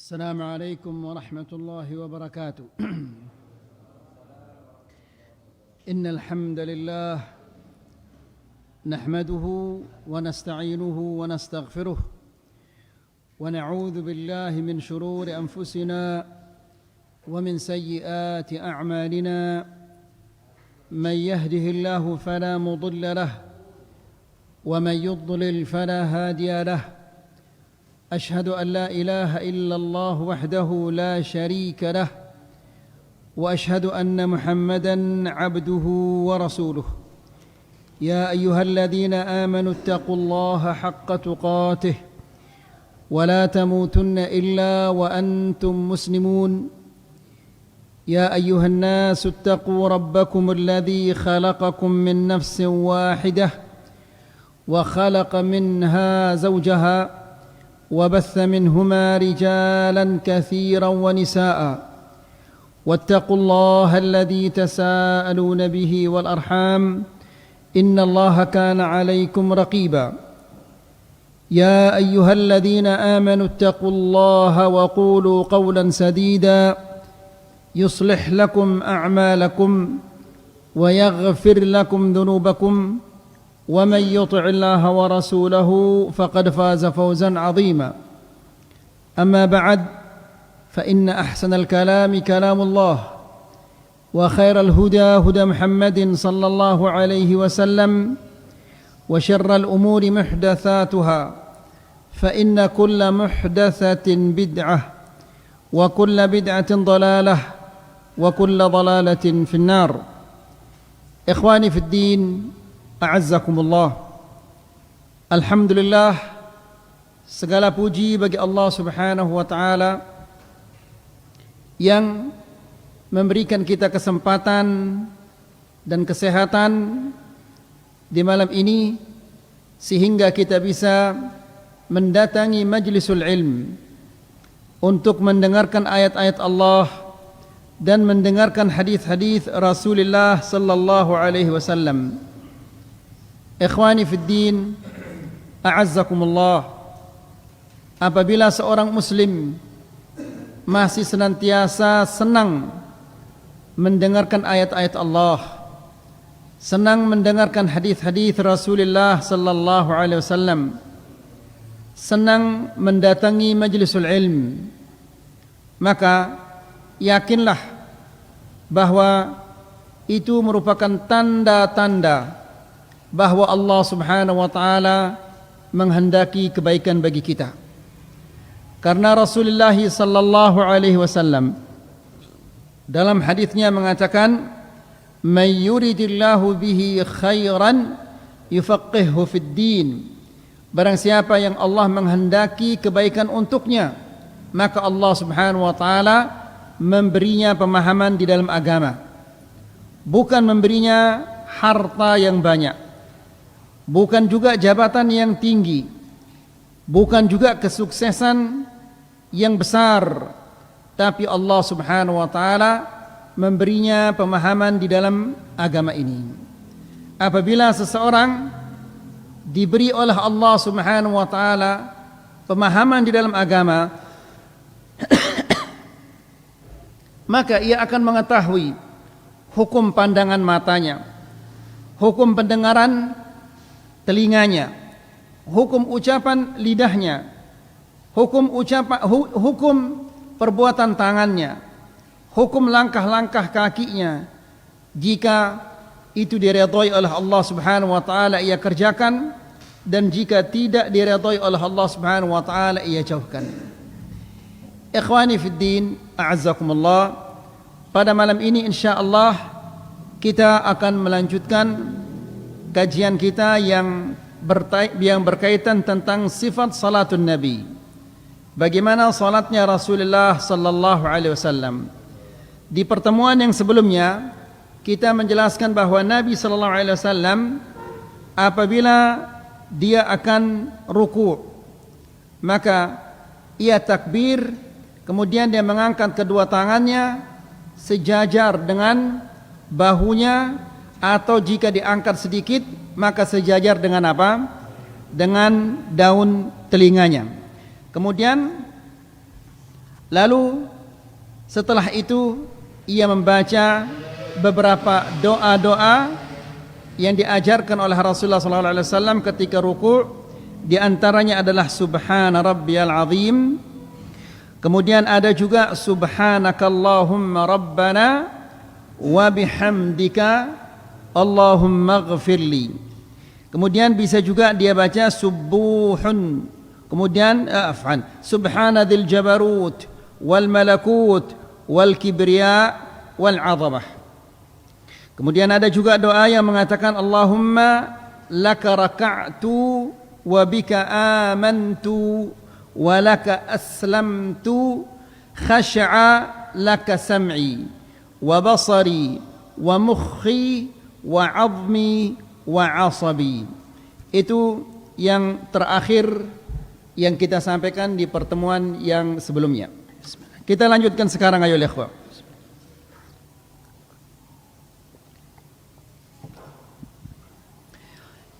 السلام عليكم ورحمة الله وبركاته. إن الحمد لله نحمده ونستعينه ونستغفره ونعوذ بالله من شرور أنفسنا ومن سيئات أعمالنا. من يهده الله فلا مضل له ومن يضلل فلا هادي له. أشهد أن لا إله إلا الله وحده لا شريك له وأشهد أن محمدًا عبده ورسوله. يا أيها الذين آمنوا اتقوا الله حق تقاته ولا تموتن إلا وأنتم مسلمون. يا أيها الناس اتقوا ربكم الذي خلقكم من نفس واحدة وخلق منها زوجها وبث منهما رجالا كثيرا ونساء. واتقوا الله الذي تساءلون به والأرحام إن الله كان عليكم رقيبا. يا أيها الذين آمنوا اتقوا الله وقولوا قولا سديدا يصلح لكم أعمالكم ويغفر لكم ذنوبكم ومن يطع الله ورسوله فقد فاز فوزا عظيما. أما بعد فإن أحسن الكلام كلام الله وخير الهدى هدى محمد صلى الله عليه وسلم وشر الأمور محدثاتها فإن كل محدثة بدعة وكل بدعة ضلالة وكل ضلالة في النار. إخواني في الدين, a'azzakumullah. Alhamdulillah, segala puji bagi Allah Subhanahu wa taala yang memberikan kita kesempatan dan kesehatan di malam ini sehingga kita bisa mendatangi majlisul ilm untuk mendengarkan ayat-ayat Allah dan mendengarkan hadis-hadis Rasulullah sallallahu alaihi wasallam. Ikhwani fid din, a'azzakumullah. Apabila seorang muslim masih senantiasa senang mendengarkan ayat-ayat Allah, senang mendengarkan hadis-hadis Rasulullah sallallahu alaihi wasallam, senang mendatangi majlisul ilm, maka yakinlah bahwa itu merupakan tanda-tanda bahwa Allah Subhanahu wa taala menghendaki kebaikan bagi kita. Karena Rasulullah sallallahu alaihi wasallam dalam hadisnya mengatakan, "May yuridillahu bihi khairan yufaqqihhu fid din." Barang siapa yang Allah menghendaki kebaikan untuknya, maka Allah Subhanahu wa taala memberinya pemahaman di dalam agama. Bukan memberinya harta yang banyak, bukan juga jabatan yang tinggi, bukan juga kesuksesan yang besar, tapi Allah Subhanahu wa taala memberinya pemahaman di dalam agama ini. Apabila seseorang diberi oleh Allah Subhanahu wa taala pemahaman di dalam agama, maka ia akan mengetahui hukum pandangan matanya, hukum pendengaran telinganya, hukum ucapan lidahnya, hukum perbuatan tangannya, hukum langkah-langkah kakinya. Jika itu diridhai oleh Allah Subhanahu wa taala ia kerjakan, dan jika tidak diridhai oleh Allah Subhanahu wa taala ia jauhkan. Ikhwani fid din, a'azzakumullah. Pada malam ini insyaallah kita akan melanjutkan kajian kita yang berkaitan tentang sifat salatun Nabi. Bagaimana salatnya Rasulullah sallallahu alaihi wasallam. Di pertemuan yang sebelumnya kita menjelaskan bahwa Nabi sallallahu alaihi wasallam apabila dia akan ruku', maka ia takbir, kemudian dia mengangkat kedua tangannya sejajar dengan bahunya, atau jika diangkat sedikit maka sejajar dengan apa? Dengan daun telinganya. Kemudian Lalu setelah itu ia membaca beberapa doa-doa yang diajarkan oleh Rasulullah SAW ketika ruku'. Di antaranya adalah Subhana Rabbiyal Azim. Kemudian ada juga Subhanakallahumma Rabbana wa bihamdika Allahumma ghafirli. Kemudian bisa juga dia baca Subuhun. Kemudian Subhanadzil Jabarut wal Malakut wal Kibriya wal Azamah. Kemudian ada juga doa yang mengatakan Allahumma laka raka'tu wa bika amantu wa laka aslamtu khasha'a laka sam'i wa basari wa mukhi wa 'azmi wa 'asabi. Itu yang terakhir yang kita sampaikan di pertemuan yang sebelumnya. Kita lanjutkan sekarang, ayo ikhwah.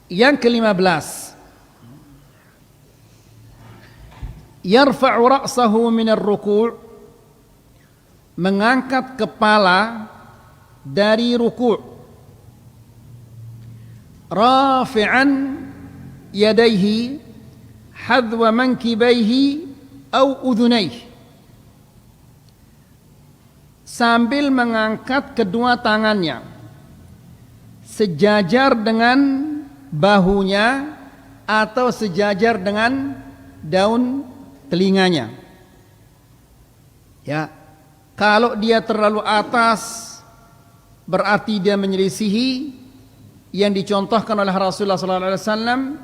Yang ke-15, yarfa'u ra'sahu min ar-ruku', mengangkat kepala dari ruku', rafi'an yadayhi hadwa mankibaihi au udhunaihi, sambil mengangkat kedua tangannya sejajar dengan bahunya atau sejajar dengan daun telinganya. Ya, kalau dia terlalu atas berarti dia menyelisihi yang dicontohkan oleh Rasulullah SAW.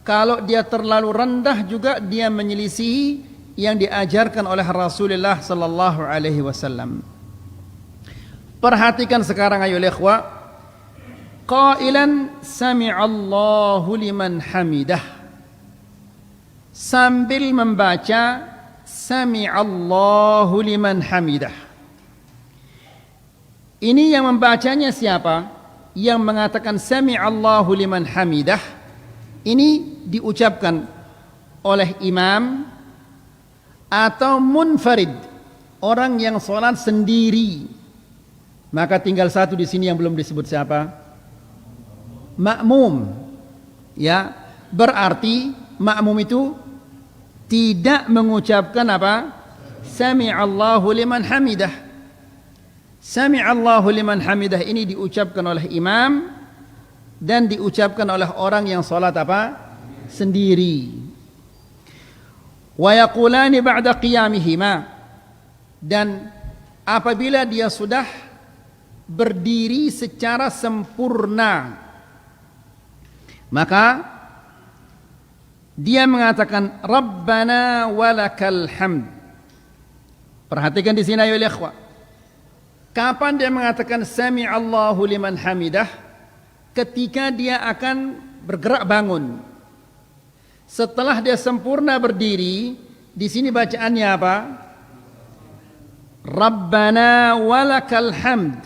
Kalau dia terlalu rendah juga dia menyelisihi yang diajarkan oleh Rasulullah sallallahu alaihi wasallam. Perhatikan sekarang ayo ikhwah. Qailan sami'allahu liman hamidah, sambil membaca sami'allahu liman hamidah. Ini yang membacanya siapa? Yang mengatakan sami'allahu liman hamidah ini diucapkan oleh imam atau munfarid, orang yang sholat sendiri. Maka tinggal satu di sini yang belum disebut siapa? Makmum. Ya, berarti makmum itu tidak mengucapkan apa? Sami'allahu liman hamidah. Sami'allahu liman hamidah ini diucapkan oleh imam dan diucapkan oleh orang yang salat apa? Sendiri. Wa yaqulani ba'da qiyamihima, dan apabila dia sudah berdiri secara sempurna maka dia mengatakan Rabbana walakal hamd. Perhatikan di sini ayo ikhwah. Kapan dia mengatakan sami'allahu liman hamidah? Ketika dia akan bergerak bangun. Setelah dia sempurna berdiri, di sini bacaannya apa? Rabbana walakal hamd.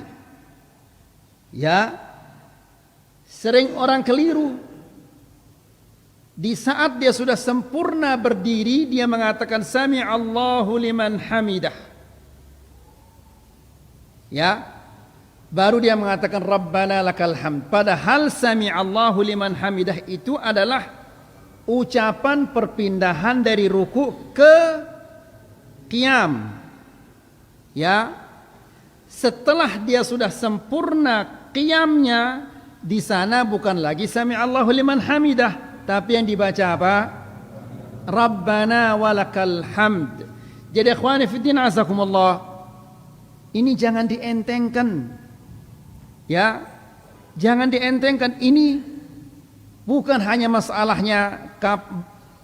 Ya, sering orang keliru. Di saat dia sudah sempurna berdiri, dia mengatakan sami'allahu liman hamidah. Ya, baru dia mengatakan Rabbana lakal hamd. Padahal sami'allahu liman hamidah itu adalah ucapan perpindahan dari ruku ke qiyam. Ya, setelah dia sudah sempurna qiyamnya, di sana bukan lagi sami'allahu liman hamidah, tapi yang dibaca apa? Rabbana walakal hamd. Jadi ikhwani fiddin azakumullah, ini jangan dientengkan. Ya, jangan dientengkan. Ini bukan hanya masalahnya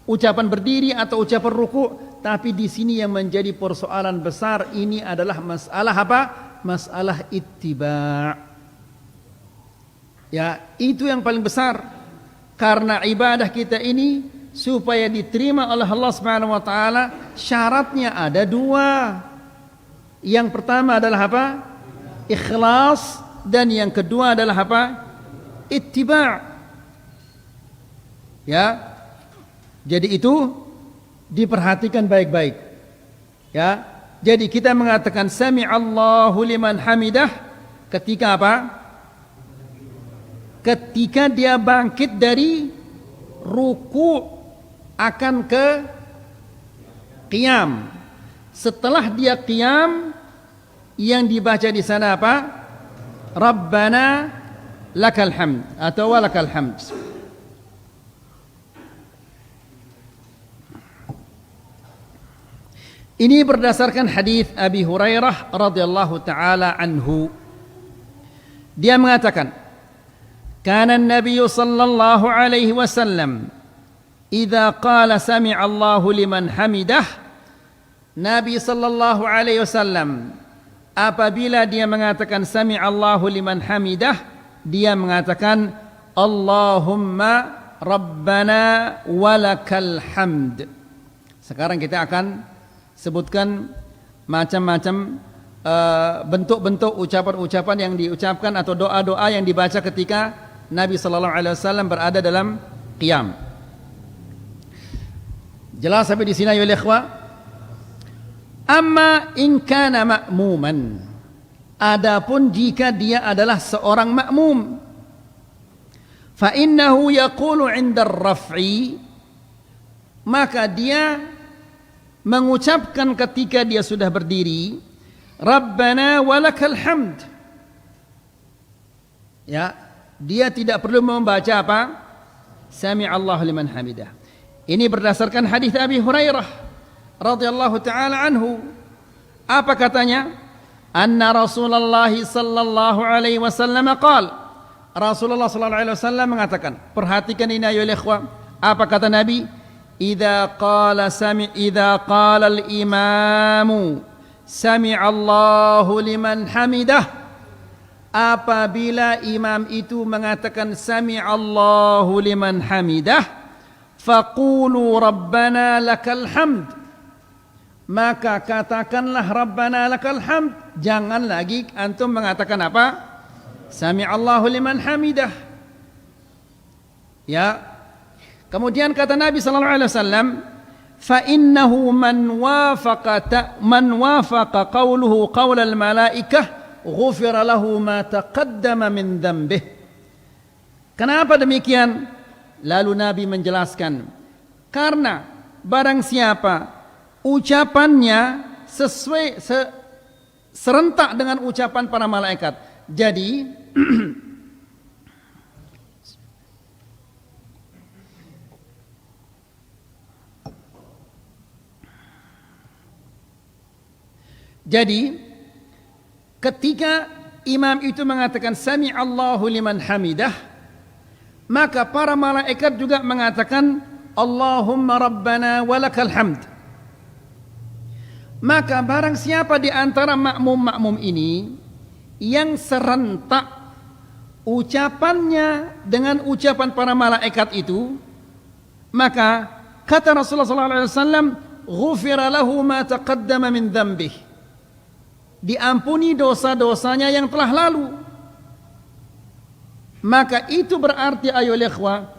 ucapan berdiri atau ucapan ruku, tapi di sini yang menjadi persoalan besar ini adalah masalah apa? Masalah ittiba'. Ya, itu yang paling besar. Karena ibadah kita ini supaya diterima oleh Allah Subhanahu wa taala, syaratnya ada dua. Yang pertama adalah apa? Ikhlas, dan yang kedua adalah apa? Ittiba'. Ya. Jadi itu diperhatikan baik-baik. Ya. Jadi kita mengatakan sami'allahu liman hamidah ketika apa? Ketika dia bangkit dari ruku' akan ke qiyam. Setelah dia qiyam, yang dibaca di sana apa? Rabbana lakal hamd atau walakal hamd. Ini berdasarkan hadis Abi Hurairah radhiyallahu taala anhu. Dia mengatakan, "Kana an-nabiy sallallahu alaihi wasallam idza qala sami'a Allahu liman hamidah." Nabi sallallahu alaihi wasallam apabila dia mengatakan sami'a Allahu liman hamidah, dia mengatakan Allahumma rabbana walakal hamd. Sekarang kita akan sebutkan macam-macam bentuk-bentuk ucapan-ucapan yang diucapkan atau doa-doa yang dibaca ketika Nabi sallallahu alaihi wasallam berada dalam qiyam. Jelas sampai di sini ya ikhwah? Amma in kana ma'muman. Adapun jika dia adalah seorang makmum, fa innahu yaqulu 'inda ar-raf'i, maka dia mengucapkan ketika dia sudah berdiri, Rabbana walakal hamd. Ya, dia tidak perlu membaca apa? Sami'allahu liman hamidah. Ini berdasarkan hadis Abi Hurairah radhiyallahu taala anhu. Apa katanya? Anna Rasulullah sallallahu alaihi wasallam qala. Rasulullah sallallahu alaihi wasallam mengatakan, perhatikan ini ayo ikhwah. Apa kata Nabi? Idza qala al-imamu sami'allahu liman hamidah, apabila imam itu mengatakan sami'allahu liman hamidah, faqulu rabbana lakal hamd, maka katakanlah rabbana lakal hamd. Jangan lagi antum mengatakan apa? Sami'allahu liman hamidah. Ya. Kemudian kata Nabi sallallahu alaihi wasallam, fa innahu man wafaqa qawluhu qaulal malaikah ghufira lahu ma taqaddama min dhanbih. Kenapa demikian? Lalu Nabi menjelaskan, karena barang siapa ucapannya serentak dengan ucapan para malaikat. Jadi ketika imam itu mengatakan sami'allahu liman hamidah, maka para malaikat juga mengatakan Allahumma rabbana walakal hamd. Maka barang siapa di antara makmum-makmum ini yang serentak ucapannya dengan ucapan para malaikat itu, maka kata Rasulullah sallallahu alaihi wasallam, ghufira lahu ma taqaddama min dhanbih, diampuni dosa-dosanya yang telah lalu. Maka itu berarti ayo ikhwah,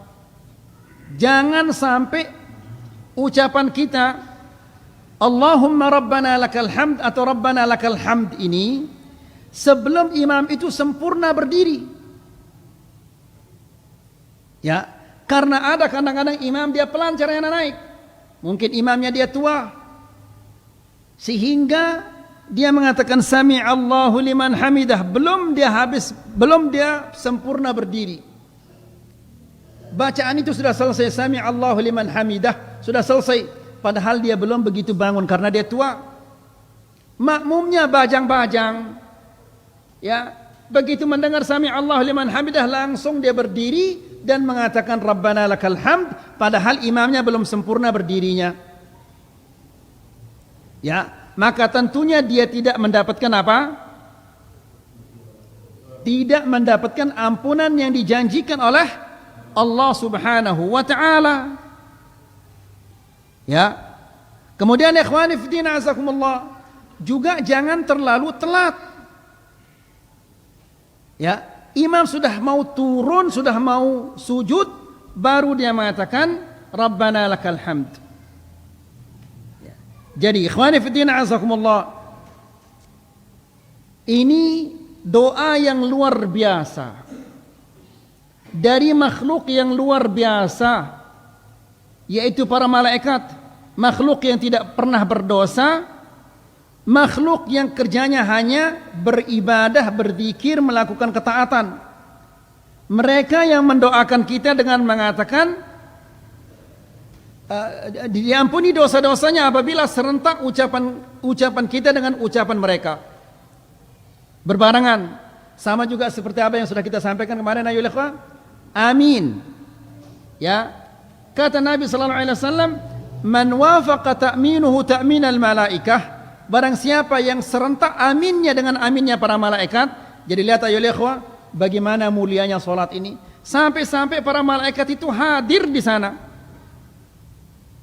jangan sampai ucapan kita Allahumma rabbana lakal hamd atau rabbana lakal hamd ini sebelum imam itu sempurna berdiri. Ya, karena ada kadang-kadang imam dia pelan caranya naik. Mungkin imamnya dia tua, sehingga dia mengatakan sami'allahu liman hamidah, belum dia sempurna berdiri. Bacaan itu sudah selesai, sami'allahu liman hamidah sudah selesai, padahal dia belum begitu bangun karena dia tua. Makmumnya bajang-bajang, ya, begitu mendengar sami'allahu liman hamidah langsung dia berdiri dan mengatakan rabbana lakal hamd, padahal imamnya belum sempurna berdirinya. Ya, maka tentunya dia tidak mendapatkan apa? Tidak mendapatkan ampunan yang dijanjikan oleh Allah Subhanahu wa taala. Ya. Kemudian ikhwani fi din azakumullah, juga jangan terlalu telat. Ya, imam sudah mau turun, sudah mau sujud, baru dia mengatakan Rabbana lakal hamd. Jadi ikhwani fi din azakumullah, Ini doa yang luar biasa dari makhluk yang luar biasa, yaitu para malaikat, makhluk yang tidak pernah berdosa, makhluk yang kerjanya hanya beribadah, berzikir, melakukan ketaatan. Mereka yang mendoakan kita dengan mengatakan diampuni dosa-dosanya apabila serentak ucapan kita dengan ucapan mereka berbarengan. Sama juga seperti apa yang sudah kita sampaikan kemarin, ayo ikhwah, amin. Ya, kata Nabi sallallahu alaihi wasallam, man wafaqa ta'minuhu ta'minal malaikah, barang siapa yang serentak aminnya dengan aminnya para malaikat. Jadi lihat ayo ikhwah, bagaimana mulianya salat ini, sampai-sampai para malaikat itu hadir di sana.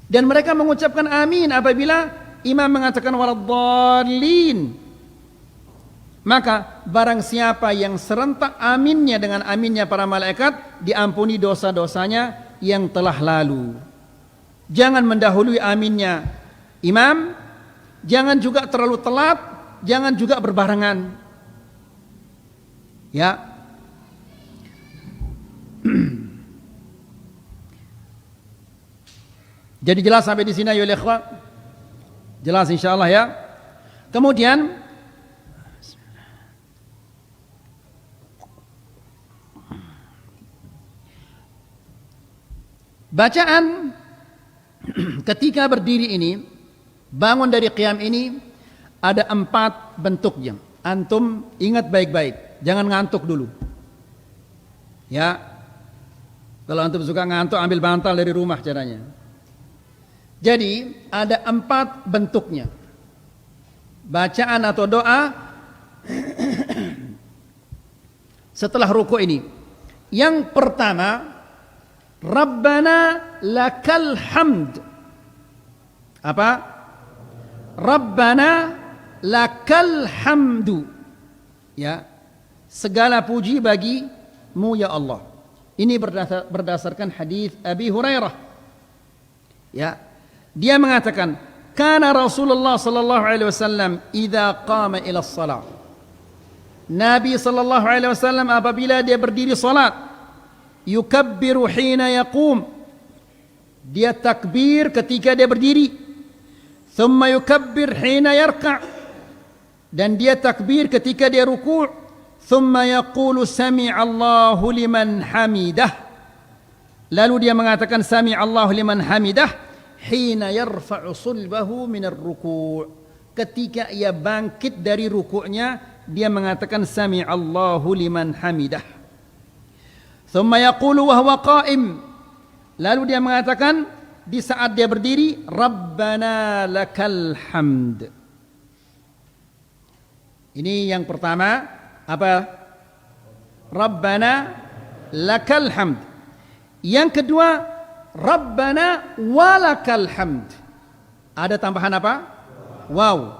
Dan mereka mengucapkan amin apabila imam mengatakan waladdallin. Maka barang siapa yang serentak aminnya dengan aminnya para malaikat, diampuni dosa-dosanya yang telah lalu. Jangan mendahului aminnya imam, jangan juga terlalu telat, jangan juga berbarengan. Ya. Jadi jelas sampai di sini ya ikhwah? Jelas insyaallah ya. Kemudian bacaan ketika berdiri ini, bangun dari qiyam ini, ada 4 bentuknya. Antum ingat baik-baik, jangan ngantuk dulu. Ya. Kalau antum suka ngantuk, ambil bantal dari rumah caranya. Jadi ada 4 bentuknya bacaan atau doa setelah ruku ini. Yang pertama, Rabbana lakal hamd. Apa? Rabbana lakal hamdu. Ya, segala puji bagimu ya Allah. Ini berdasarkan hadis Abi Hurairah. Ya, dia mengatakan, kana Rasulullah sallallahu alaihi wasallam idza qama ila shalah. Nabi sallallahu alaihi wasallam apabila dia berdiri salat, yukabbiru hina yaqum. Dia takbir ketika dia berdiri. Thumma yukabbir hina yarka'. Dan dia takbir ketika dia ruku'. Thumma yaqulu sami'allahu liman hamidah. Lalu dia mengatakan sami'allahu liman hamidah hina yarfa'u sulbahu minar ruku'. Ketika ia bangkit dari ruku'nya, dia mengatakan sami'allahu liman hamidah. Thumma yaqulu wa huwa qa'im. Lalu dia mengatakan di saat dia berdiri, Rabbana lakal hamd. Ini yang pertama, apa? Rabbana lakal hamd. Yang kedua, Rabbana walakal hamd. Ada tambahan apa? Wow.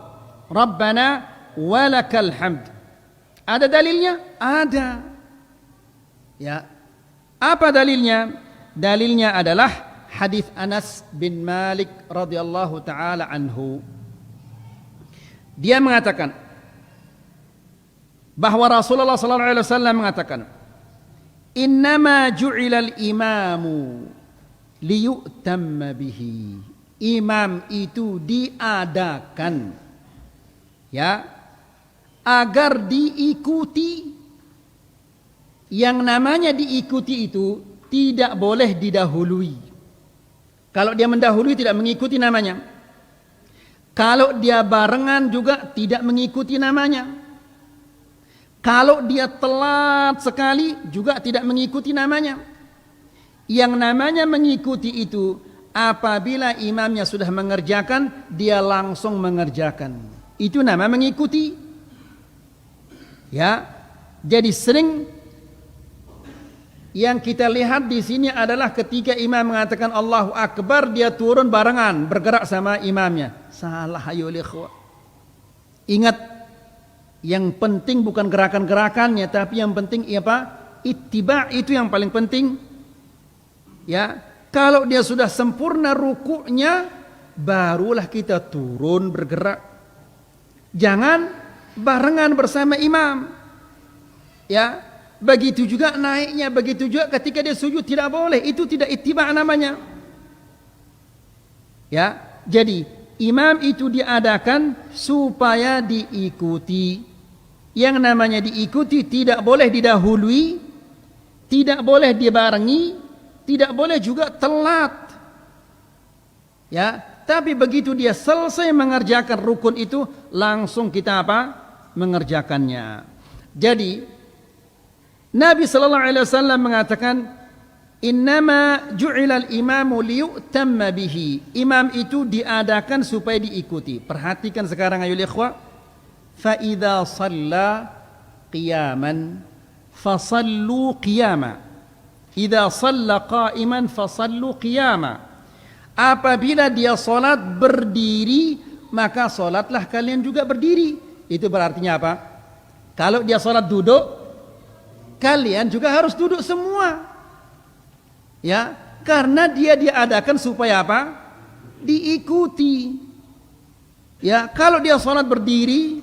Rabbana walakal hamd. Ada dalilnya? Ada. Ya. Apa dalilnya? Dalilnya adalah hadis Anas bin Malik radhiyallahu taala anhu. Dia mengatakan bahwa Rasulullah sallallahu alaihi wasallam mengatakan, "Innama ju'ilal imamu liyu'tamma bihi." Imam itu diadakan, ya, agar diikuti. Yang namanya diikuti itu tidak boleh didahului. Kalau dia mendahului tidak mengikuti namanya. Kalau dia barengan juga tidak mengikuti namanya. Kalau dia telat sekali juga tidak mengikuti namanya. Yang namanya mengikuti itu apabila imamnya sudah mengerjakan, dia langsung mengerjakan. Itu nama mengikuti. Ya. Jadi sering yang kita lihat di sini adalah ketika imam mengatakan Allahu Akbar, dia turun barengan, bergerak sama imamnya. Salah ayo ikhwah. Ingat, yang penting bukan gerakan-gerakannya, tapi yang penting apa? Ittiba, itu yang paling penting. Ya, kalau dia sudah sempurna rukuknya, barulah kita turun bergerak. Jangan barengan bersama imam. Ya, begitu juga naiknya, begitu juga ketika dia sujud tidak boleh, itu tidak ittiba namanya. Ya, jadi imam itu diadakan supaya diikuti. Yang namanya diikuti tidak boleh didahului, tidak boleh dibarengi, tidak boleh juga telat. Ya, tapi begitu dia selesai mengerjakan rukun itu, langsung kita apa? Mengerjakannya. Jadi Nabi sallallahu alaihi wasallam mengatakan, innama ju'ilal imamu liyu'tamma bihi. Imam itu diadakan supaya diikuti. Perhatikan sekarang ayo ikhwah. Fa idza shalla qiyaman fasallu qiyama. Idza shalla qa'iman fasallu qiyama. Apabila dia salat berdiri, maka salatlah kalian juga berdiri. Itu berartinya apa? Kalau dia salat duduk, kalian juga harus duduk semua. Ya, karena dia diadakan supaya apa? Diikuti. Ya, kalau dia salat berdiri,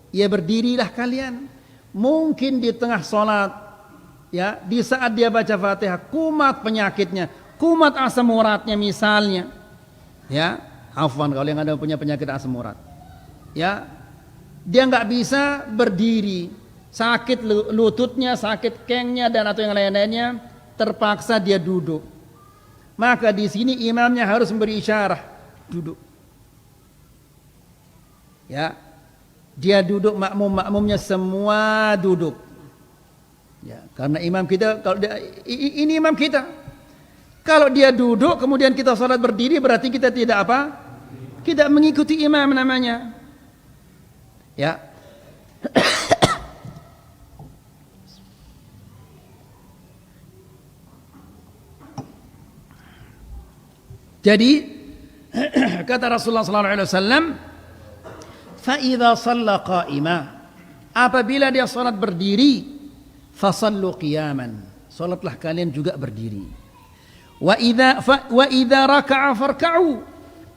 ya berdirilah kalian. Mungkin di tengah salat, ya, di saat dia baca Fatihah, kumat penyakitnya, kumat asam uratnya misalnya. Ya, afwan kalau yang ada punya penyakit asam urat. Ya, dia nggak bisa berdiri, sakit lututnya, sakit kengnya dan atau yang lain-lainnya. Terpaksa dia duduk. Maka di sini imamnya harus memberi isyarat duduk. Ya, dia duduk, makmumnya semua duduk. Ya, karena imam kita kalau dia, ini imam kita. Kalau dia duduk kemudian kita salat berdiri berarti kita tidak apa? Tidak mengikuti imam namanya. Ya. Jadi kata Rasulullah sallallahu alaihi wasallam, fa idza shalla qa'ima, apabila dia salat berdiri, fasallu qiyaman, salatlah kalian juga berdiri. Wa idza raka'a farka'u,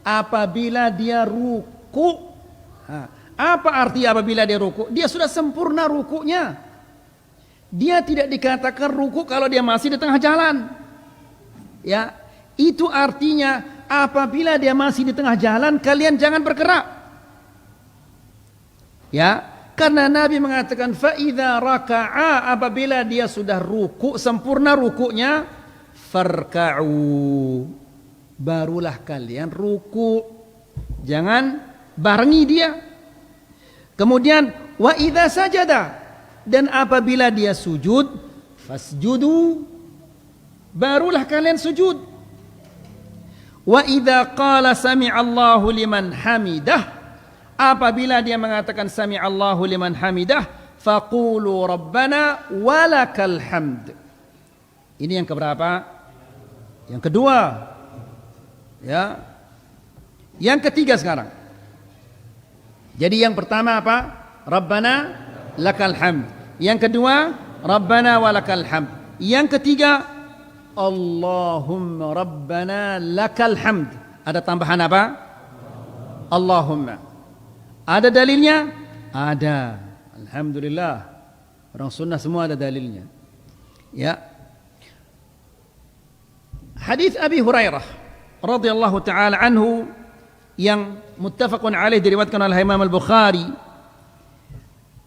apabila dia ruku. Apa arti apabila dia ruku? Dia sudah sempurna rukunya. Dia tidak dikatakan ruku kalau dia masih di tengah jalan. Ya, itu artinya apabila dia masih di tengah jalan, kalian jangan bergerak. Ya, karena Nabi mengatakan fa idza raka'a, apabila dia sudah ruku, sempurna rukunya, farka'u, barulah kalian ruku. Jangan barengi dia. Kemudian wa idza sajada, dan apabila dia sujud, fasjudu, barulah kalian sujud. Wa idza qala sami'allahu liman hamidah, apabila dia mengatakan sami'allahu liman hamidah, faqulu rabbana walakal hamd. Ini yang keberapa? Yang kedua. Ya. Yang ketiga sekarang. Jadi yang pertama apa? Rabbana lakal hamd. Yang kedua, rabbana walakal hamd. Yang ketiga, Allahumma rabbana lakal hamd. Ada tambahan apa? Allahumma. Ada dalilnya? Ada. Alhamdulillah. Orang sunnah semua ada dalilnya. Ya. Hadis Abi Hurairah radhiyallahu taala anhu yang muttafaqun alaih diriwayatkan oleh Imam Al-Bukhari,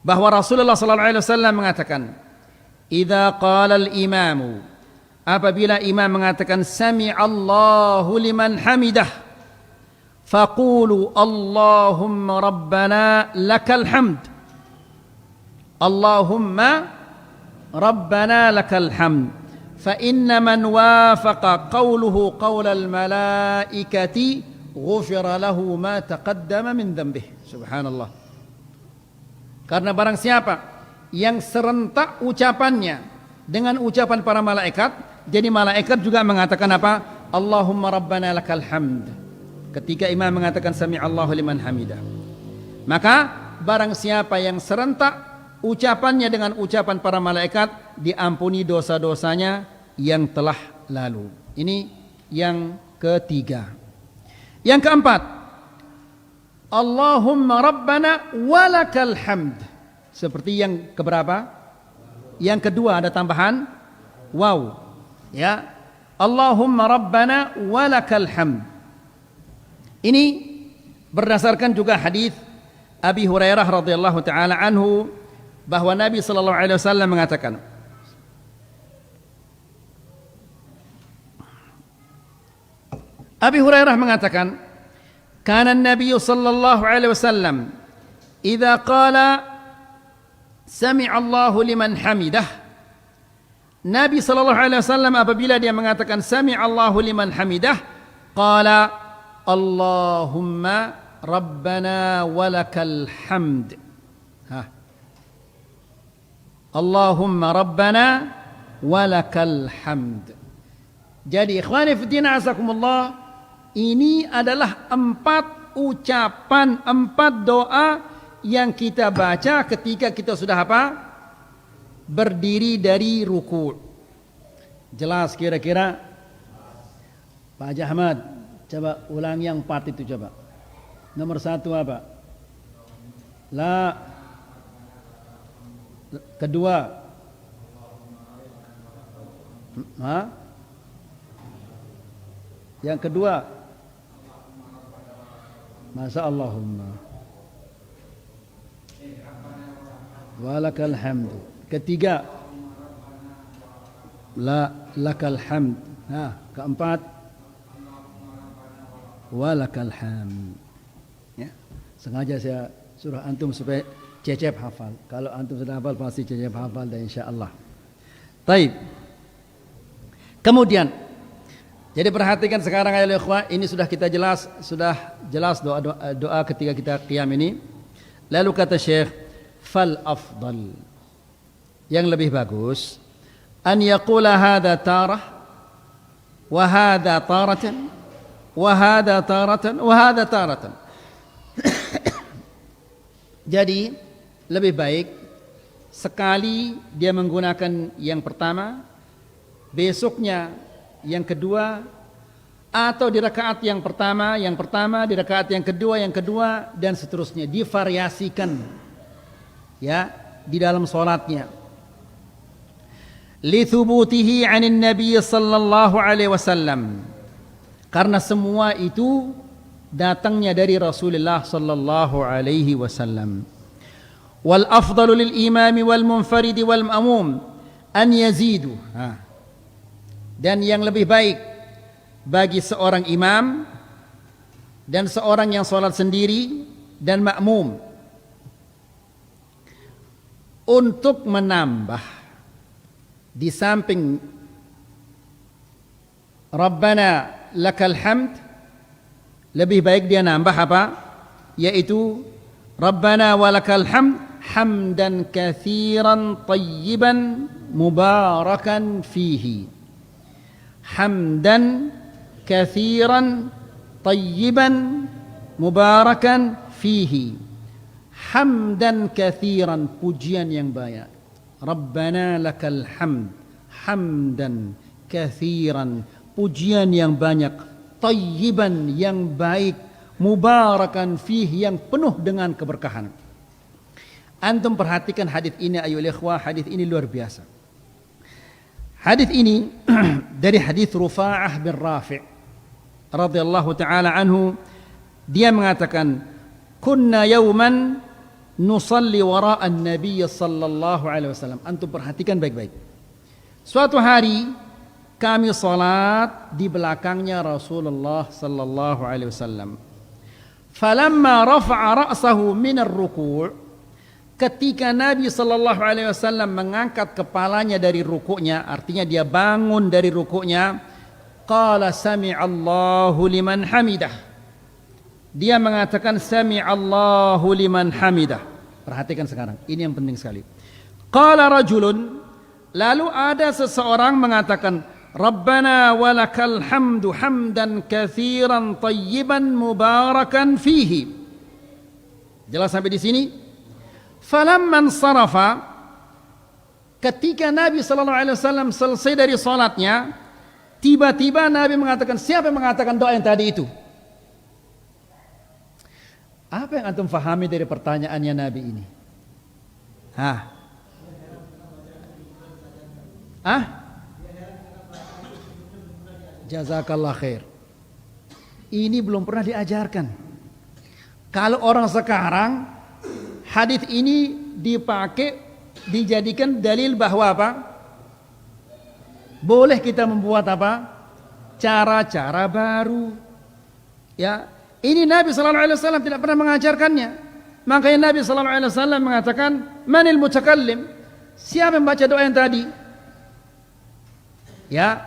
bahwa Rasulullah sallallahu alaihi wasallam mengatakan, "Idza qala al-imamu", apabila imam mengatakan sami'allahu liman hamidah, faqulu Allahumma rabbana lakal hamd. Allahumma rabbana lakal hamd. Fa inna man wafaqa qawluhu qawlal malaikati ghufira lahu ma taqaddama min dhanbihi. Subhanallah. Karena barang siapa yang serentak ucapannya dengan ucapan para malaikat, jadi malaikat juga mengatakan apa? Allahumma rabbana lakal hamd. Ketika imam mengatakan sami'allahu liman hamidah, maka barang siapa yang serentak ucapannya dengan ucapan para malaikat, diampuni dosa-dosanya yang telah lalu. Ini yang ketiga. Yang keempat, Allahumma rabbana walakal hamd. Seperti yang keberapa? Yang kedua ada tambahan waw. Ya. Allahumma rabbana walakal hamd. Ini berdasarkan juga hadis Abi Hurairah radhiyallahu taala anhu bahwa Nabi sallallahu alaihi wasallam mengatakan, Abi Hurairah mengatakan, kana an-nabiy sallallahu alaihi wasallam idza qala sami'a Allahu liman hamidah. Nabi sallallahu alaihi wasallam apabila dia mengatakan sami'a Allahu liman hamidah, qala Allahumma rabbana walakal hamd. Allahumma rabbana walakal hamd. Jadi ikhwani fiddin azakumullah, ini adalah 4 ucapan, 4 doa yang kita baca ketika kita sudah apa? Berdiri dari ruku'. Jelas kira-kira? Pak Haji Ahmad, coba ulang yang 4 itu coba. Nomor 1 apa? La. Kedua. Yang kedua. Masa Allahumma. Walakal hamd. Ketiga. La lakal hamd. Keempat. Walakal hamd. Ya. Sengaja saya suruh antum supaya Cecep hafal. Kalau antum sudah hafal pasti Cecep hafal dan insyaallah. Baik. Kemudian jadi perhatikan sekarang ya ikhwah, ini sudah jelas doa ketika kita qiyam ini. Lalu kata Syekh, fal afdal. Yang lebih bagus an yaqula hadza tarah wa hadza taratan wa hadza taratan wa hadza taratan. Jadi lebih baik sekali dia menggunakan yang pertama, besoknya yang kedua, atau di rakaat yang pertama, di rakaat yang kedua, dan seterusnya. Divariasikan ya di dalam salatnya. Li thubutihi 'anil Nabi sallallahu alaihi wasallam. Karena semua itu datangnya dari Rasulullah sallallahu alaihi wasallam. Wal afdalu lil imami wal munfaridi wal ma'mum an yazidu. Dan yang lebih baik bagi seorang imam dan seorang yang salat sendiri dan makmum untuk menambah di samping Rabbana lakal hamd, lebih baik dia nambah apa? Yaitu Rabbana walakal hamd hamdan katsiran tayyiban mubarakan fihi. Hamdan katsiran tayyiban mubarakan fihi. Hamdan katsiran, pujian yang banyak. Rabbana lakal hamd hamdan katsiran, pujian yang banyak, tayyiban yang baik, mubarakan fihi yang penuh dengan keberkahan. Antum perhatikan hadis ini ayyuhal ikhwah, hadis ini luar biasa. Hadis ini dari hadis Rufa'ah bin Rafi' radhiyallahu taala anhu, dia mengatakan, kunna yawman nusalli wara'an nabiy sallallahu alaihi wasallam. Antum perhatikan baik-baik. Suatu hari kami salat di belakangnya Rasulullah sallallahu alaihi wasallam. Falamma rafa'a ra'sahu min ar-ruku', ketika Nabi sallallahu alaihi wasallam mengangkat kepalanya dari rukuknya, artinya dia bangun dari rukuknya, qala sami'allahu liman hamidah. Dia mengatakan sami'allahu liman hamidah. Perhatikan sekarang, ini yang penting sekali. Qala rajulun, lalu ada seseorang mengatakan, Rabbana walakal hamdu hamdan katsiran tayyiban mubarakan fihi. Jelas sampai di sini? Falamman sarafa, ketika Nabi sallallahu alaihi wasallam selesai dari salatnya, tiba-tiba Nabi mengatakan, siapa yang mengatakan doa yang tadi itu? Apa yang antum fahami dari pertanyaannya Nabi ini? Hah? Ah? Jazakallah khair. Ini belum pernah diajarkan. Kalau orang sekarang hadis ini dipakai, dijadikan dalil bahwa apa? Boleh kita membuat apa? Cara-cara baru. Ya, ini Nabi sallallahu alaihi wasallam tidak pernah mengajarkannya. Makanya Nabi sallallahu alaihi wasallam mengatakan, "Manil mutakallim?" Siapa yang baca doa yang tadi? Ya.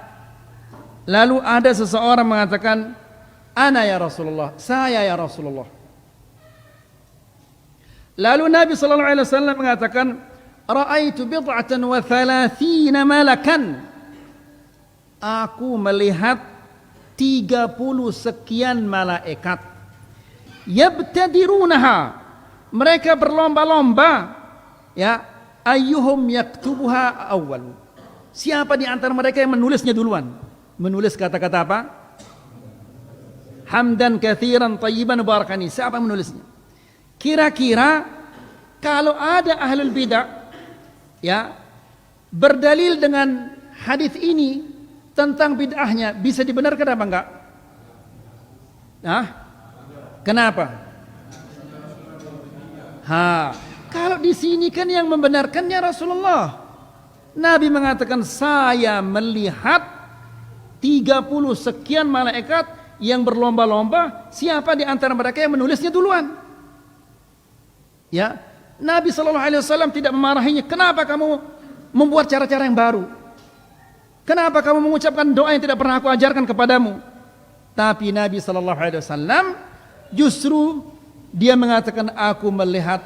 Lalu ada seseorang mengatakan, "Ana ya Rasulullah, saya ya Rasulullah." Lalu Nabi sallallahu alaihi wasallam mengatakan, "Ra'aitu bid'atan wa thalathina malakan." Aku melihat 30 sekian malaikat. Yabtadirunaha. Mereka berlomba-lomba. Ya, ayyuhum yaktubuha awwal. Siapa di antara mereka yang menulisnya duluan? Menulis kata-kata apa? Hamdan katsiran tayyiban barakani. Siapa yang menulisnya? Kira-kira kalau ada ahlul bidah ya berdalil dengan hadis ini tentang bid'ahnya, bisa dibenarkan apa enggak? Nah, kenapa? Kalau di sini kan yang membenarkannya Rasulullah. Nabi mengatakan, saya melihat 30 sekian malaikat yang berlomba-lomba, siapa di antara mereka yang menulisnya duluan? Ya, Nabi sallallahu alaihi wasallam tidak memarahinya. Kenapa kamu membuat cara-cara yang baru? Kenapa kamu mengucapkan doa yang tidak pernah aku ajarkan kepadamu? Tapi Nabi sallallahu alaihi wasallam justru dia mengatakan, aku melihat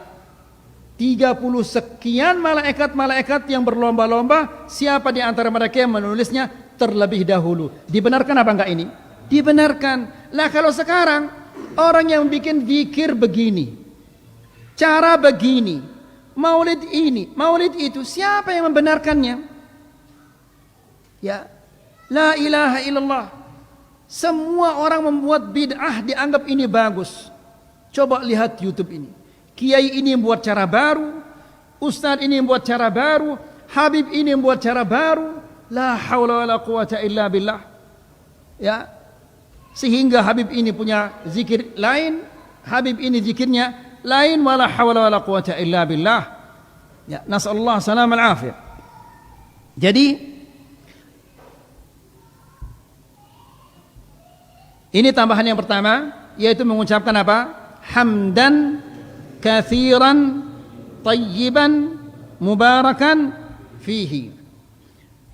30 sekian malaikat-malaikat yang berlomba-lomba, siapa di antara mereka yang menulisnya terlebih dahulu. Dibenarkan apa enggak ini? Dibenarkan. Lah kalau sekarang orang yang bikin zikir begini, cara begini, maulid ini, maulid itu, siapa yang membenarkannya? Ya, la ilaha illallah. Semua orang membuat bid'ah dianggap ini bagus. Coba lihat YouTube ini. Kiai ini yang buat cara baru, ustaz ini yang buat cara baru, habib ini yang buat cara baru. La haula wala quwata illa billah. Ya. Sehingga habib ini punya zikir lain, habib ini zikirnya lain, wala haula wala quwata illa billah. Ya, nasallallahu salam al-afiyah. Jadi ini tambahan yang pertama, yaitu mengucapkan apa? Hamdan katsiran tayyiban mubarakan fihi.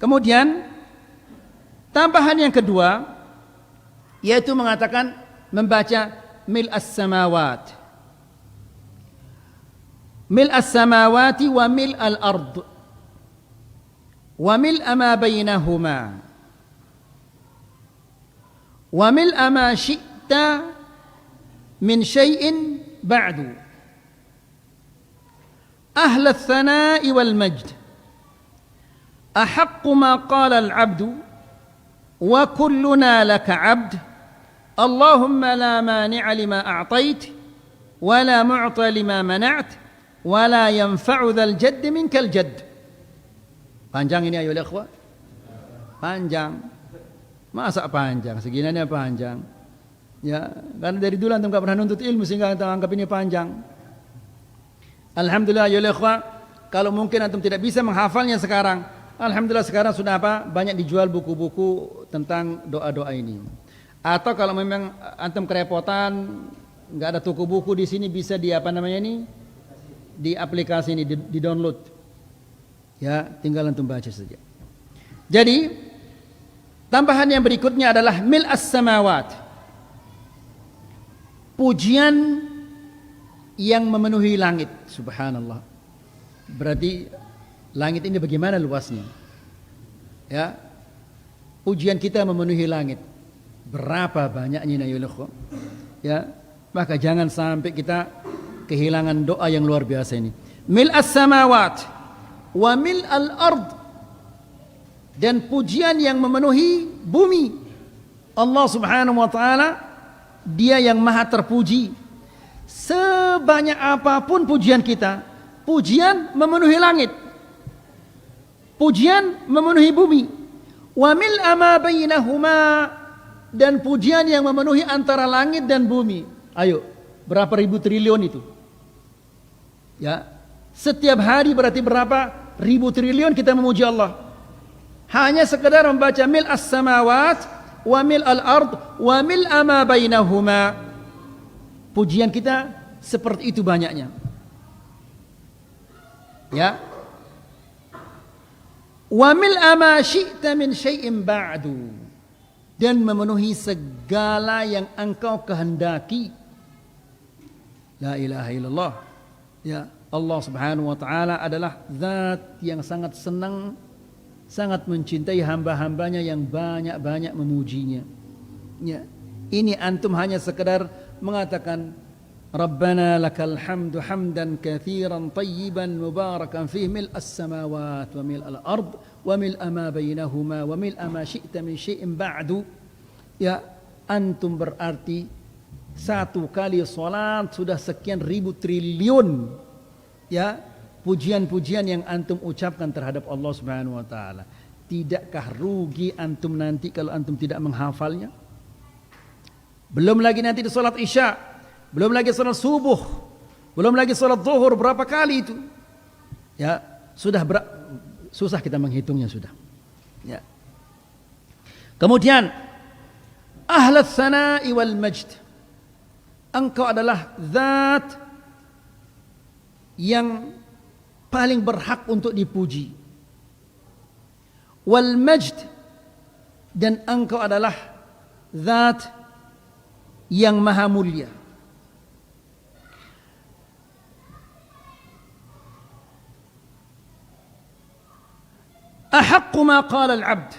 Kemudian tambahan yang kedua, yaitu mengatakan membaca mil as-samawat. Mil as-samawati wa mil al-ard. Wa mil ma bainahuma. وملء ما شئت من شيء بعد أهل الثناء والمجد أحق ما قال العبد وكلنا لك عبد اللهم لا مانع لما أعطيت ولا معطى لما منعت ولا ينفع ذا الجد منك الجد. Panjang ini ayo ikhwah. Panjang. Masa panjang, seginanya panjang. Ya, karena dari dulu antum enggak pernah nuntut ilmu sehingga antum anggap ini panjang. Alhamdulillah ya ikhwah, kalau mungkin antum tidak bisa menghafalnya sekarang, alhamdulillah sekarang sudah apa? Banyak dijual buku-buku tentang doa-doa ini. Atau kalau memang antum kerepotan, enggak ada toko buku di sini, bisa di apa namanya ini? Di aplikasi ini di-download. Ya, tinggal antum baca saja. Jadi tambahan yang berikutnya adalah mil as-samawat. Pujian yang memenuhi langit. Subhanallah. Berarti langit ini bagaimana luasnya? Ya. Pujian kita memenuhi langit. Berapa banyaknya ya ikhwah? Ya. Maka jangan sampai kita kehilangan doa yang luar biasa ini. Mil as-samawat wa mil al-ard. Dan pujian yang memenuhi bumi. Allah subhanahu wa ta'ala, dia yang maha terpuji. sebanyak apapun pujian kita, pujian memenuhi langit, pujian memenuhi bumi, wa mil'a ma bainahuma, dan pujian yang memenuhi antara langit dan bumi. Ayo, berapa ribu triliun itu? Ya, setiap hari berarti berapa ribu triliun kita memuji Allah. Hanya sekedar membaca mil as-samawat wa mil al-ard wa mil ma bainahuma. Pujian kita seperti itu banyaknya. Ya. Wa mil ma syi'ta min syai'in ba'du, dan memenuhi segala yang engkau kehendaki. La ilaha illallah. Ya, Allah Subhanahu wa taala adalah zat yang sangat senang, sangat mencintai hamba-hambanya yang banyak-banyak memujinya. Ya, ini antum hanya sekedar mengatakan Rabbana lakal hamdu hamdan katsiran tayyiban mubarakan fihi mil as-samawat wa mil al-ard wa mil ma bainahuma wa mil ma syi'ta min syai'in ba'du. Ya, antum berarti satu kali salat sudah sekian ribu triliun, ya, pujian-pujian yang antum ucapkan terhadap Allah Subhanahu wa taala. Tidakkah rugi antum nanti kalau antum tidak menghafalnya? Belum lagi nanti di salat Isya, belum lagi salat subuh, belum lagi salat zuhur, berapa kali itu? Ya, sudah susah kita menghitungnya sudah. Ya. Kemudian ahlas sana'i wal majd, engkau adalah zat yang paling berhak untuk dipuji. Wal majd, dan engkau adalah zat yang maha mulia. Ahaqqu ma qala al-'abd,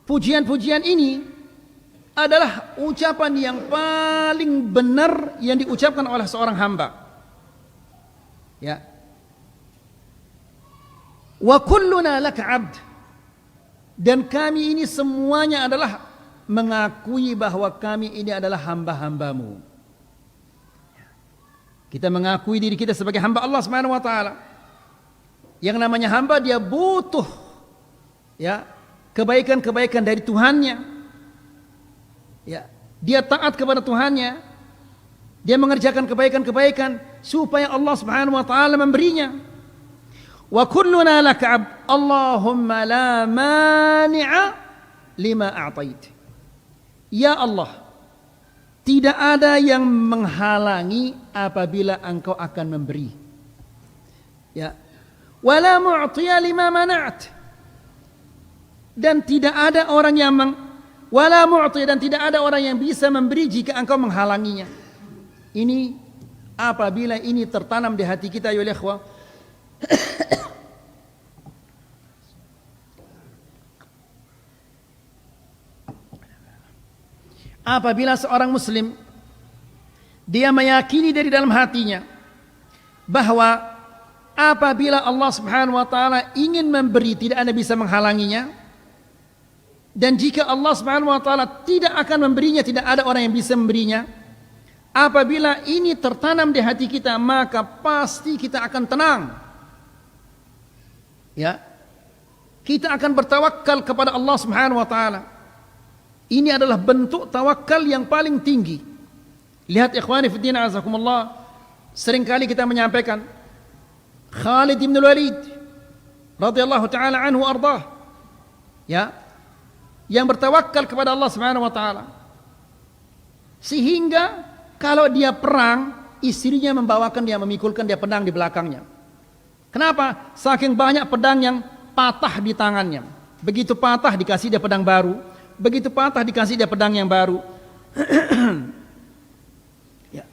pujian-pujian ini adalah ucapan yang paling benar yang diucapkan oleh seorang hamba. Ya. Wa kulluna laka 'abd, dan kami ini semuanya adalah mengakui bahwa kami ini adalah hamba-hambamu. Kita mengakui diri kita sebagai hamba Allah Subhanahu wa taala. Yang namanya hamba, dia butuh, ya, kebaikan-kebaikan dari Tuhannya. Ya, dia taat kepada Tuhannya, dia mengerjakan kebaikan-kebaikan supaya Allah Subhanahu wa taala memberinya. Wa kulluna laka 'abd, Allahumma la mani'a lima a'tait. Ya Allah, tidak ada yang menghalangi apabila engkau akan memberi. Ya. Wala mu'tiya lima mana'at, dan tidak ada orang yang wala mu'ti, dan tidak ada orang yang bisa memberi jika engkau menghalanginya. Ini apabila ini tertanam di hati kita, ya ikhwah, apabila seorang muslim dia meyakini dari dalam hatinya bahwa apabila Allah Subhanahu wa taala ingin memberi, tidak ada bisa menghalanginya, dan jika Allah Subhanahu wa taala tidak akan memberinya, tidak ada orang yang bisa memberinya. Apabila ini tertanam di hati kita, maka pasti kita akan tenang. Ya. Kita akan bertawakal kepada Allah Subhanahu wa taala. Ini adalah bentuk tawakal yang paling tinggi. Lihat ikhwani fi din azakumullah, seringkali kita menyampaikan Khalid bin Walid radhiyallahu taala anhu ardah, ya, yang bertawakal kepada Allah Subhanahu wa taala, sehingga kalau dia perang, istrinya membawakan dia, memikulkan dia pedang di belakangnya. Kenapa? Saking banyak pedang yang patah di tangannya. Begitu patah dikasih dia pedang baru, begitu patah dikasih dia pedang yang baru. Ya.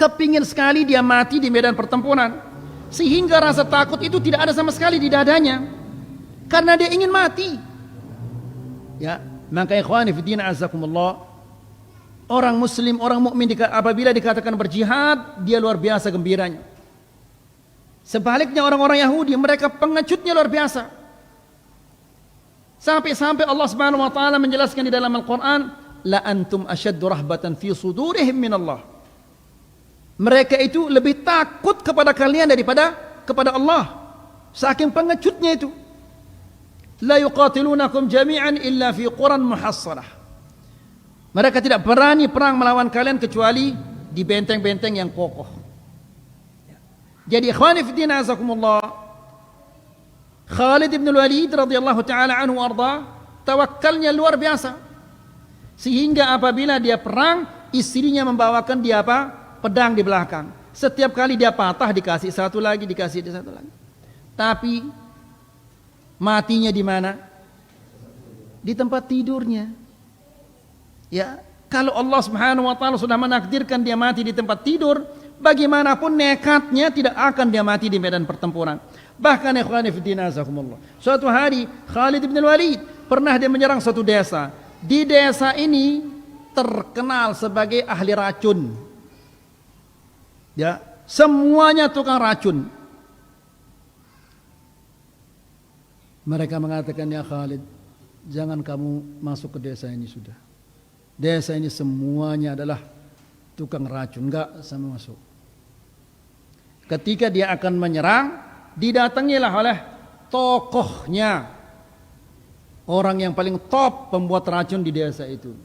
Kepingin sekali dia mati di medan pertempuran, sehingga rasa takut itu tidak ada sama sekali di dadanya, karena dia ingin mati. Ya, maka ikhwani fiddin azakumullah, orang muslim, orang mukmin apabila dikatakan berjihad, dia luar biasa gembiranya. Sebaliknya orang-orang Yahudi, mereka pengecutnya luar biasa. Sampai-sampai Allah Subhanahu wa taala menjelaskan di dalam Al-Qur'an, la antum ashaddu rahbatan fi sudurihim min Allah. Mereka itu lebih takut kepada kalian daripada kepada Allah. Saking pengecutnya itu. La yuqatilunakum jami'an illa fi quran muhassanah. Mereka tidak berani perang melawan kalian kecuali di benteng-benteng yang kokoh. Jadi ikhwani fi din azakumullah, Khalid bin Walid radhiyallahu taala anhu arda, tawakkalnya luar biasa. Sehingga apabila dia perang, istrinya membawakan dia apa? Pedang di belakang. Setiap kali dia patah dikasih satu lagi, dikasih satu lagi. Tapi matinya di mana? Di tempat tidurnya. Ya, kalau Allah Subhanahu wa taala sudah menakdirkan dia mati di tempat tidur, bagaimanapun nekatnya tidak akan dia mati di medan pertempuran. Bahkan ikhwani fillah azakumullah, suatu hari Khalid bin Walid pernah dia menyerang suatu desa. Di desa ini terkenal sebagai ahli racun. Ya, semuanya tukang racun. Mereka mengatakan, ya Khalid, jangan kamu masuk ke desa ini sudah. Desa ini semuanya adalah tukang racun, enggak sama masuk. Ketika dia akan menyerang, didatangilah oleh tokohnya, orang yang paling top pembuat racun di desa itu.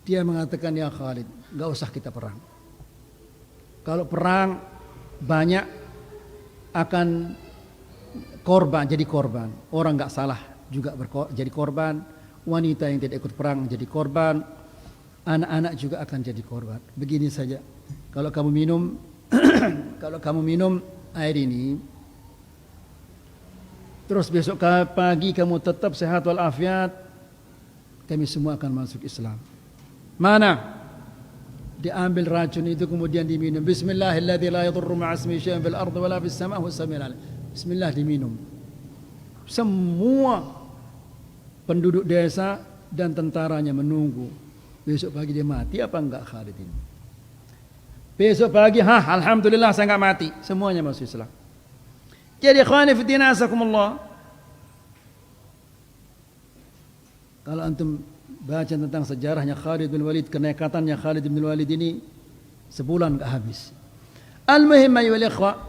Dia mengatakan, ya Khalid, enggak usah kita perang. Kalau perang banyak akan korban, jadi korban. Orang enggak salah juga jadi korban. Wanita yang tidak ikut perang jadi korban. Anak-anak juga akan jadi korban. Begini saja, kalau kamu minum kalau kamu minum air ini, terus besok pagi kamu tetap sehat walafiat, kami semua akan masuk Islam. Mana? Diambil racun itu kemudian diminum. Bismillahilladzi la yadurru ma'a ismihi syai'un fil ardi wala fis sama'i huwas samiul alim. Bismillah, diminum. Semua penduduk desa dan tentaranya menunggu. Besok pagi dia mati apa enggak Khalid ini? Besok pagi, alhamdulillah saya enggak mati. Semuanya masuk Islam. Jadi ikhwani fi din azakumullah, kalau antum baca tentang sejarahnya Khalid bin Walid, kenekatannya Khalid bin Walid ini sebulan enggak habis. Al-muhim ayyuhal ikhwa,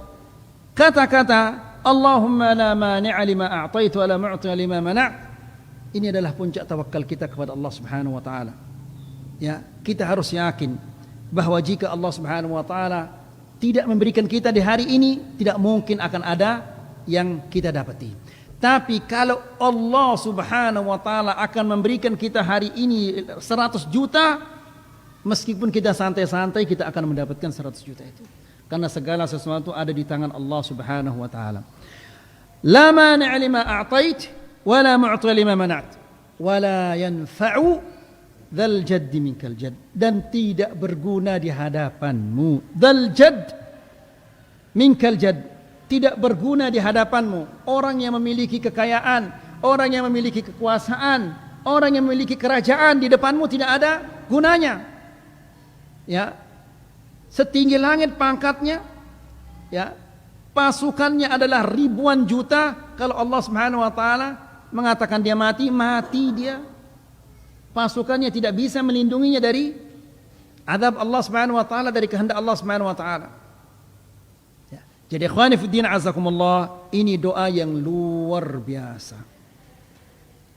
kata-kata Allahumma la mani'a lima a'taitu wa la mu'tiya lima mana', ini adalah puncak tawakal kita kepada Allah Subhanahu wa taala. Ya, kita harus yakin bahwa jika Allah Subhanahu wa taala tidak memberikan kita di hari ini, tidak mungkin akan ada yang kita dapati. Tapi kalau Allah Subhanahu wa taala akan memberikan kita hari ini 100 juta, meskipun kita santai-santai, kita akan mendapatkan 100 juta itu. Karena segala sesuatu ada di tangan Allah Subhanahu wa taala. La mani'a lima a'tait wa la mu'ti lima mana'at wa la yanfa'u dzal jaddi minkal jadd, dan tidak berguna di hadapanmu. Dzal jadd minkal jadd, tidak berguna di hadapanmu. Orang yang memiliki kekayaan, orang yang memiliki kekuasaan, orang yang memiliki kerajaan di depanmu tidak ada gunanya. Ya, setinggi langit pangkatnya, ya, pasukannya adalah ribuan juta. Kalau Allah Subhanahu wa taala mengatakan dia mati, mati dia. Pasukannya tidak bisa melindunginya dari azab Allah Subhanahu wa taala, dari kehendak Allah Subhanahu wa taala. Ya. Jadi ikhwani fi din azakumullah, ini doa yang luar biasa.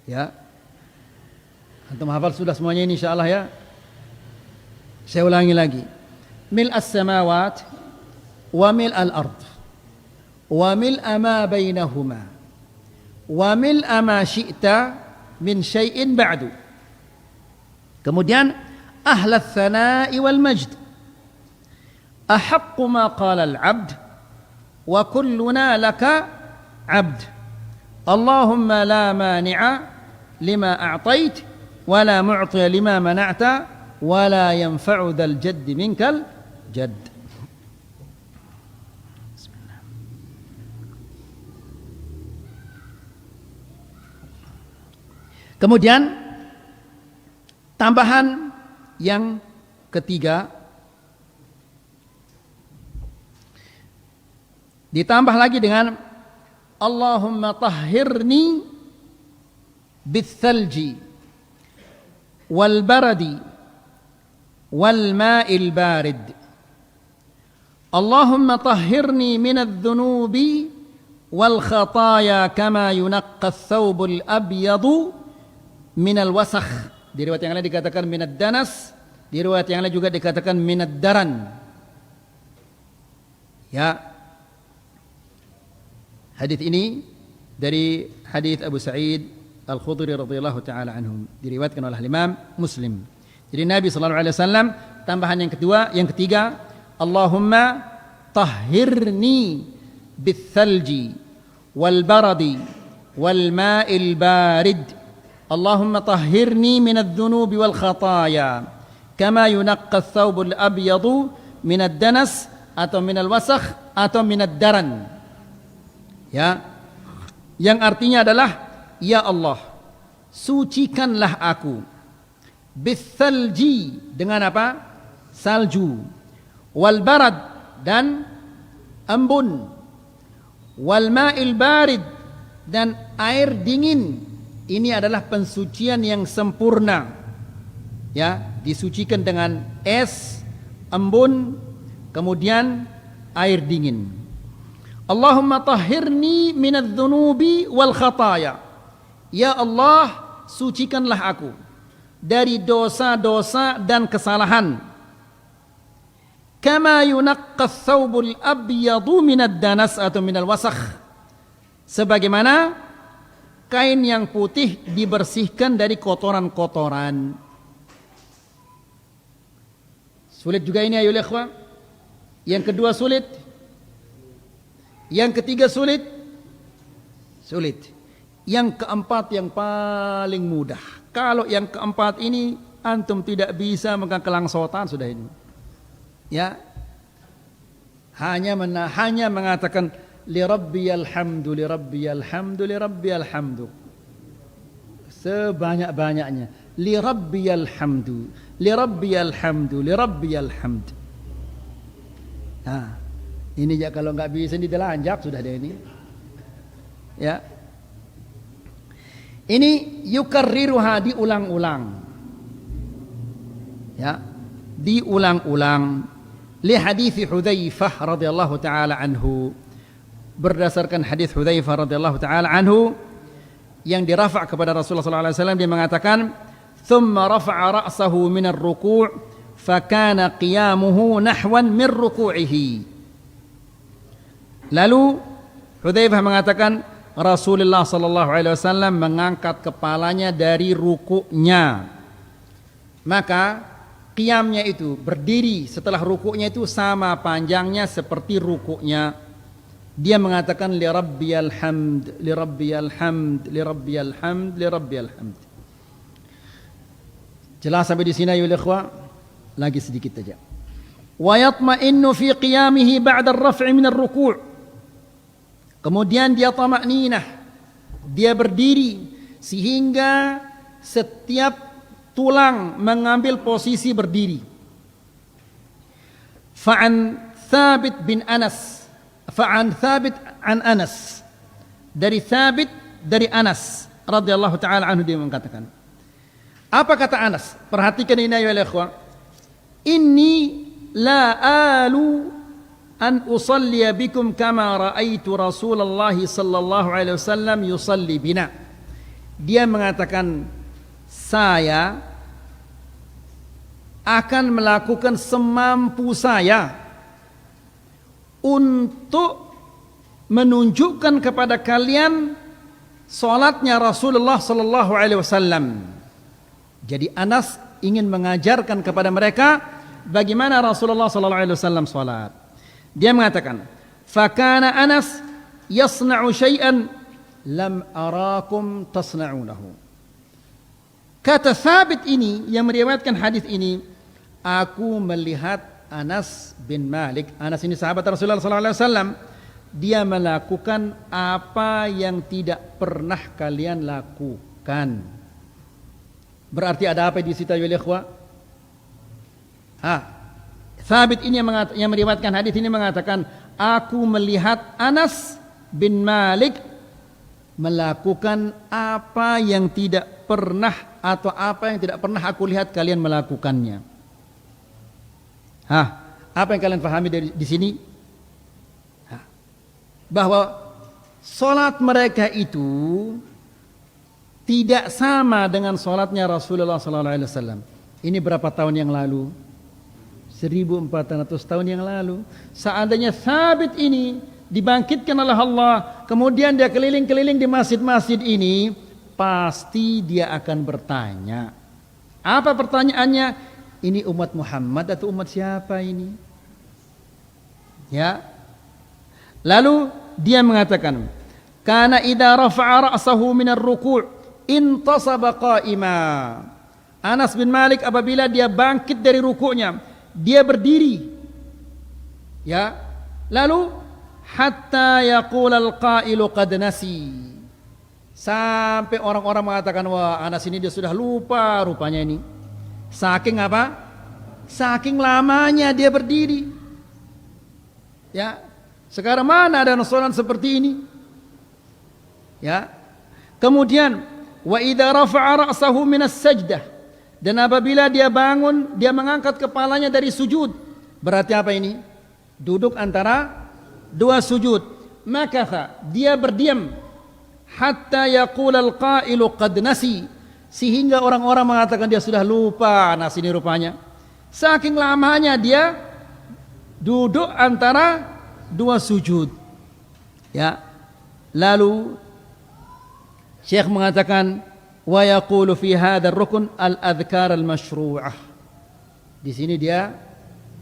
Ya. Antum hafal sudah semuanya ini insyaallah ya. Saya ulangi lagi. Mil as-samawat wa mil al-ard wa mil ma bainahuma wa mil ma syi'ta min syai'in ba'du. Kemudian ahla tsana'i wal majd, ahaqqu ma qala al-'abd wa kulluna laka 'abd. Allahumma la mani'a lima a'tait wa la mu'tiya lima mana'ta wa la yanfa'u dzal jaddi minkal jadd. Kemudian tambahan yang ketiga, ditambah lagi dengan Allahumma tahhirni bithalji wal baradi wal ma'il barid. Allahumma tahhirni minadh dhunubi wal khataya kama yunaqqa ath-thawbul abyadu minal wasakh. Di riwayat yang lain dikatakan minad danas, di riwayat yang lain juga dikatakan minad daran. Ya. Hadis ini dari hadis Abu Sa'id Al-Khudri radhiyallahu taala anhum, diriwayatkan oleh Imam Muslim. Jadi Nabi sallallahu alaihi wasallam tambahan yang ketiga, Allahumma tahhirni bithalji wal baradi wal ma'il barid. Allahumma tahhirni minadh dhunubi wal khataya kama yunaqqa ath-thawbul abyadu minad danas atau minal wasakh atau minad daran. Ya. Yang artinya adalah, ya Allah, sucikanlah aku bithalji, dengan apa? Salju, wal barad, dan embun, wal ma'il barid, dan air dingin. Ini adalah pensucian yang sempurna. Ya, disucikan dengan es, embun, kemudian air dingin. Allahumma tahhirni minadh dhunubi wal khataya. Ya Allah, sucikanlah aku dari dosa-dosa dan kesalahan. Kama yunaqqa ath-thawbul abyadu minad danas atau minal wasakh. Sebagaimana kain yang putih dibersihkan dari kotoran-kotoran. Sulit juga ini ayo ikhwan. Yang kedua sulit. Yang ketiga sulit. Sulit. Yang keempat yang paling mudah. Kalau yang keempat ini antum tidak bisa maka kelangsotan sudah ini. Ya. Hanya mengatakan li rabbiyal hamdu li rabbiyal hamdu li rabbiyal hamdu. Sebanyak-banyaknya. Li rabbiyal hamdu li rabbiyal hamdu li rabbiyal hamd. Nah, ini ya kalau enggak bisa ditelanjak sudah ada ini. Ya. Ini yukarriruha, diulang-ulang. Ya, diulang-ulang. Li hadis Hudzaifah radhiyallahu taala anhu. Berdasarkan hadis Hudzaifah radhiyallahu taala anhu yang dirafa' kepada Rasulullah sallallahu alaihi wasallam, dia mengatakan, "Tsumma rafa'a ra'sahu min ar-ruku' fa kana qiyamuhu nahwan min ruku'ihi." Lalu Hudzaifah mengatakan Rasulullah sallallahu alaihi wasallam mengangkat kepalanya dari rukuknya. Maka qiyamnya itu, berdiri setelah rukuknya itu sama panjangnya seperti rukuknya. Dia mengatakan li rabbiyal hamd li rabbiyal hamd li rabbiyal hamd li rabbiyal hamd. Jelas sampai di sini ya ikhwah? Lagi sedikit saja. Wa yatma'innu fi qiyamihi ba'da ar-raf'i min ar-ruku'. Kemudian dia tamakninah, dia berdiri sehingga setiap tulang mengambil posisi berdiri. Fa'an Thabit bin Anas, fa'an Thabit an Anas, dari Thabit dari Anas radhiyallahu taala anhu, dia mengatakan, apa kata Anas? Perhatikan ini ya ikhwan. Inni la alu an usalliya bikum kama ra'aitu Rasulullah sallallahu alaihi wasallam yusalli bina. Dia mengatakan, saya akan melakukan semampu saya untuk menunjukkan kepada kalian salatnya Rasulullah sallallahu alaihi wasallam. Jadi Anas ingin mengajarkan kepada mereka bagaimana Rasulullah sallallahu alaihi wasallam salat. Dia mengatakan, "Fakana Anas yasna'u syai'an lam arakum tasna'unahu." Kata Thabit ini yang meriwayatkan hadis ini, aku melihat Anas bin Malik, Anas ini sahabat Rasulullah sallallahu alaihi wasallam, dia melakukan apa yang tidak pernah kalian lakukan. Berarti ada apa di situ ya ikhwah? Thabit ini yang meriwayatkan hadis ini mengatakan, aku melihat Anas bin Malik melakukan apa yang tidak pernah atau apa yang tidak pernah aku lihat kalian melakukannya. Apa yang kalian pahami di sini? Bahwa solat mereka itu tidak sama dengan solatnya Rasulullah SAW. Ini berapa tahun yang lalu? 1400 tahun yang lalu. Seandainya Thabit ini dibangkitkan oleh Allah, kemudian dia keliling-keliling di masjid-masjid ini, pasti dia akan bertanya. Apa pertanyaannya? Ini umat Muhammad atau umat siapa ini? Ya. Lalu dia mengatakan, "Kana idza rafa'a ra'sahu minar ruku' intasaba qa'ima." Anas bin Malik apabila dia bangkit dari rukuknya, dia berdiri. Ya. Lalu hatta yaqul al-qa'ilu qad nasi. Sampai orang-orang mengatakan, wah Anas ini dia sudah lupa rupanya ini. Saking apa? Saking lamanya dia berdiri. Ya. Sekarang mana ada solat seperti ini? Ya. Kemudian wa idza rafa'a ra'sahu minas sajdah, dan apabila dia bangun, dia mengangkat kepalanya dari sujud. Berarti apa ini? Duduk antara dua sujud. Maka dia berdiam hatta yaqul al-qailu qad nasi, sehingga orang-orang mengatakan dia sudah lupa Anas ini rupanya. Saking lamanya dia duduk antara dua sujud. Ya. Lalu Syekh mengatakan wa yaqulu fi hadzal rukun al-adhkar al-masyru'ah. Di sini dia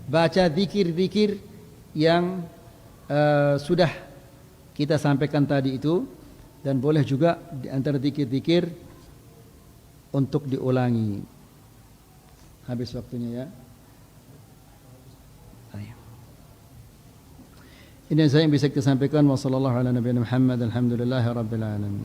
baca zikir-zikir yang sudah kita sampaikan tadi itu, dan boleh juga di antara zikir-zikir untuk diulangi. Habis waktunya ya. Ini yang saya bisa kita sampaikan. Wassallallahu ala nabiyina Muhammad, alhamdulillahi rabbil alamin.